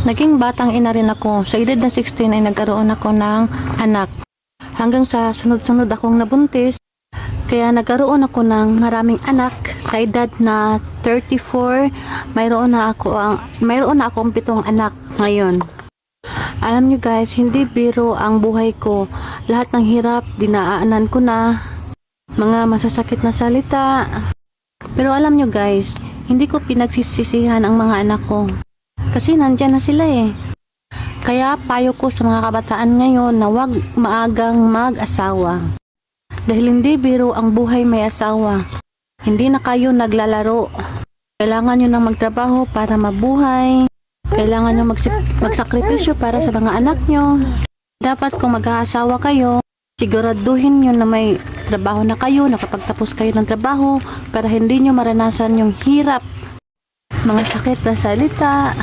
Naging batang ina rin ako. Sa edad na 16 ay nagkaroon ako ng anak. Hanggang sa sunod-sunod akong nabuntis, kaya nagkaroon ako ng maraming anak. Sa edad na 34, mayroon na akong 7 anak ngayon. Alam nyo guys, hindi biro ang buhay ko. Lahat ng hirap, dinaanan ko na. Mga masasakit na salita. Pero alam nyo guys, hindi ko pinagsisisihan ang mga anak ko. Kasi nandyan na sila eh. Kaya payo ko sa mga kabataan ngayon na huwag maagang mag-asawa. Dahil hindi biro ang buhay may asawa. Hindi na kayo naglalaro. Kailangan nyo nang magtrabaho para mabuhay. Kailangan nyo magsakripisyo para sa mga anak nyo. Dapat kung mag-aasawa kayo, siguraduhin nyo na may trabaho na kayo, nakapagtapos kayo ng trabaho para hindi nyo maranasan yung hirap, mga sakit na salita.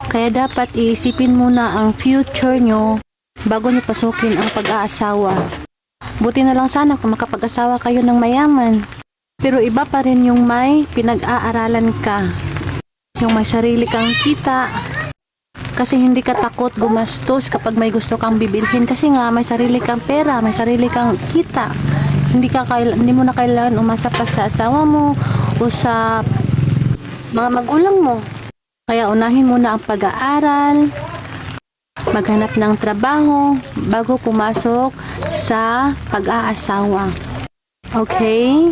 Kaya dapat iisipin muna ang future nyo bago nyo pasukin ang pag-aasawa. Buti na lang sana kung makapag-asawa kayo ng mayaman. Pero iba pa rin yung may pinag-aaralan ka. Yung may sarili kang kita. Kasi hindi ka takot gumastos kapag may gusto kang bibilhin. Kasi nga may sarili kang pera, may sarili kang kita. Hindi mo na kailangan umasa pa sa asawa mo o sa mga magulang mo. Kaya unahin mo na ang pag-aaral, maghanap ng trabaho bago pumasok sa pag-aasawa. Okay?